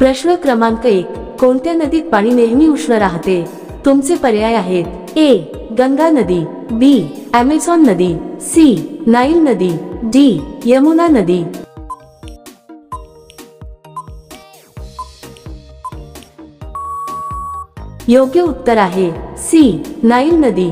प्रश्न क्रमांक 1, कोणत्या नदीत पाणी नेहमी उष्ण राहते? तुमचे पर्याय आहेत ए. गंगा नदी, बी. ॲमेझॉन नदी, सी. नाईल नदी, डी. यमुना नदी. योग्य उत्तर आहे सी. नाईल नदी.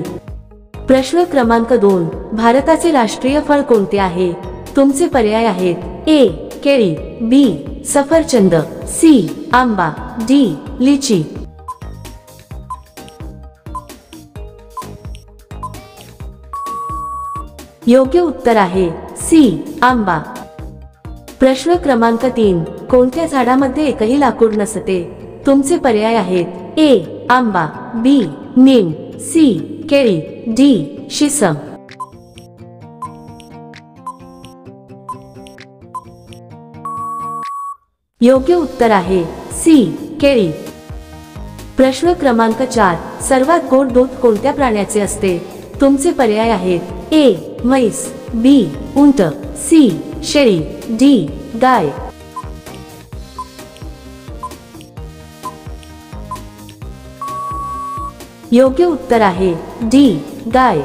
प्रश्न क्रमांक 2, भारताचे राष्ट्रीय फळ कोणते आहे? तुमचे पर्याय आहेत ए. केळी, बी. सफरचंद, सी. आंबा, डी. लिची. योग्य उत्तर आहे सी. आंबा. प्रश्न क्रमांक 3, कोणत्या झाडामध्ये एकही लाकूड नसते? तुमचे पर्याय आहेत ए. आंबा, बी. नीम, सी. केळी, डी. शिसम. योग्य उत्तर आहे सी. केळी. प्रश्न क्रमांक 4, सर्वात गोड दूध कोणत्या प्राण्याचे असते? तुमचे पर्याय आहेत ए. म्हैस, बी. उंट, सी. शेळी, डी. गाय. योग्य उत्तर आहे डी. गाय.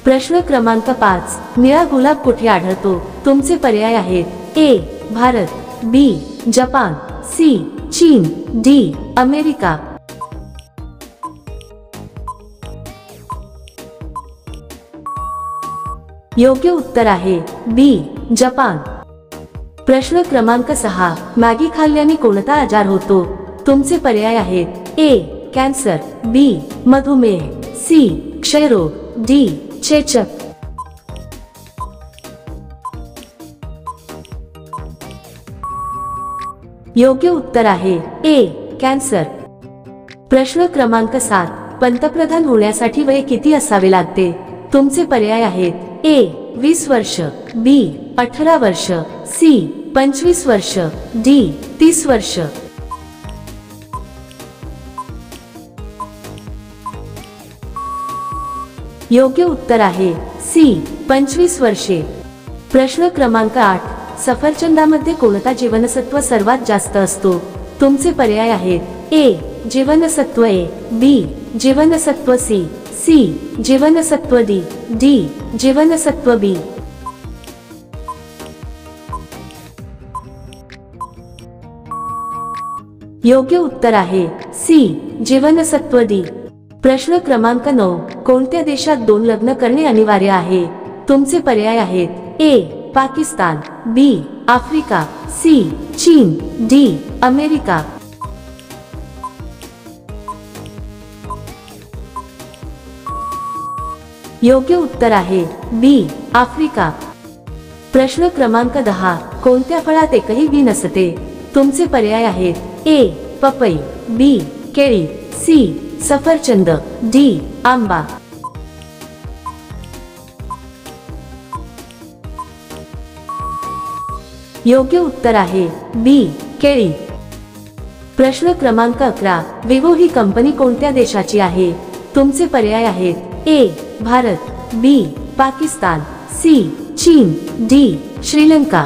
प्रश्न क्रमांक 5, निळा गुलाब कुठे आढळतो? तुमचे पर्याय आहेत A. Bharat, B. Japan, C. चीन, डी. अमेरिका. योग्य उत्तर आहे बी. जपान. प्रश्न क्रमांक 6, मॅगी खाल्ल्याने कोणता आजार होतो? तुमचे पर्याय आहेत ए. कॅन्सर, बी. मधुमेह, सी. क्षयरोग, डी. चेचक. योग्य उत्तर आहे ए. कॅन्सर. प्रश्न क्रमांक 7, पंतप्रधान होण्यासाठी वय किती असावे लागते? तुमचे पर्याय आहेत ए. 20 वर्ष, बी. 18 वर्ष, सी. 25 वर्ष, डी. 30 वर्ष. योग्य उत्तर आहे सी. 25 वर्षे. प्रश्न क्रमांक 8, सफरचंदामध्ये कोणता जीवनसत्व सर्वात जास्त असतो? तुमचे पर्याय आहेत ए. जीवनसत्व ए, बी. जीवनसत्व सी, सी. जीवनसत्व डी, डी. जीवनसत्व बी. योग्य उत्तर आहे सी. जीवनसत्व डी. प्रश्न क्रमांक 9, कोणत्या देशात 2 लग्न करणे अनिवार्य आहे? तुमचे पर्याय आहेत A. Pakistan, B. Africa, C. चीन, डी. अमेरिका. योग्य उत्तर आहे बी. आफ्रिका. प्रश्न क्रमांक 10, कोणत्या फळात एकही बी नसते? तुमचे पर्याय आहेत ए. पपई, बी. केळी, सी. सफरचंद, डी. आंबा. योग्य उत्तर आहे बी. केळी. प्रश्न क्रमांक 11, विवो ही कंपनी कोणत्या देशाची आहे? तुमचे पर्याय आहेत A. Bharat, B. Pakistan, C. चीन, डी. श्रीलंका.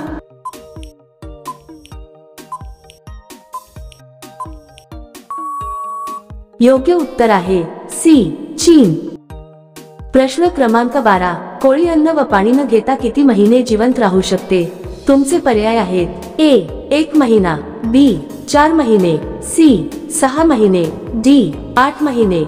योग्य उत्तर आहे सी. चीन. प्रश्न क्रमांक 12, कोळी अन्न व पाणी न घेता किती महिने जिवंत राहू शकते? तुमचे पर्याय आहेत ए. 1 महिना, बी. 4 महिने, सी. 6 महिने, डी. 8 महिने.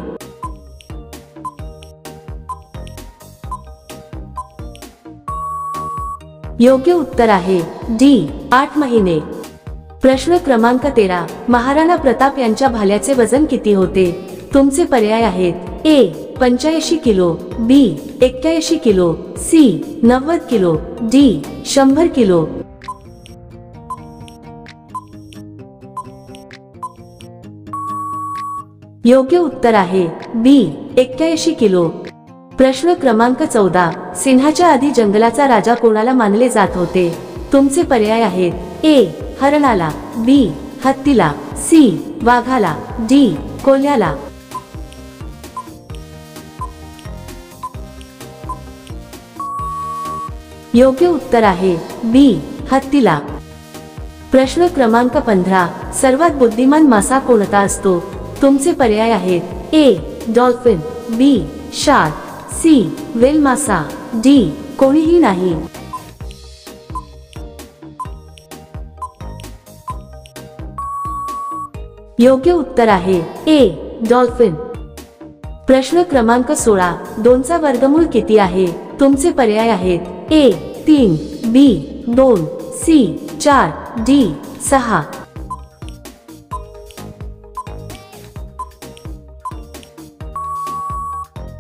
योग्य उत्तर आहे डी. 8 महिने. प्रश्न क्रमांक 13, महाराणा प्रताप यांच्या भाल्याचे वजन किती होते? तुमचे पर्याय आहेत A. 85 kilo, B. 81 kilo, C. 90 kilo, D. 100 kilo. योग्य उत्तर आहे बी. 81 किलो. प्रश्न क्रमांक 14, सिंहाच्या आधी जंगलाचा राजा कोणाला मानले जात होते? तुमचे पर्याय आहेत ए. हरणाला, बी. हत्तीला, सी. वाघाला, डी. कोल्ह्याला. योग्य उत्तर आहे बी. हत्तीला. प्रश्न क्रमांक 15, सर्वात बुद्धिमान मासा कोणता असतो? तुमचे पर्याय आहेत ए डॉल्फिन, बी शार्क, सी व्हेल मासा, डी कोणीही नाही. योग्य उत्तर आहे ए डॉल्फिन. प्रश्न क्रमांक 16, 2 चा वर्गमूळ किती आहे? तुमचे पर्याय आहेत ए 3, बी 2, सी 4, डी 6.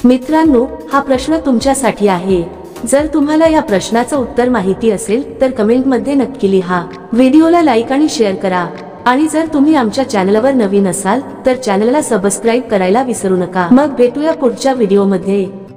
मित्रांनो, हा प्रश्न तुमच्यासाठी आहे. जर तुम्हाला या प्रश्नाचं उत्तर माहिती असेल तर कमेंटमध्ये नक्की लिहा. व्हिडिओला लाईक आणि शेअर करा. आणि जर तुम्ही आमच्या चॅनलवर नवीन असाल तर चॅनलला सबस्क्राईब करायला विसरू नका. मग भेटूया पुढच्या व्हिडिओमध्ये.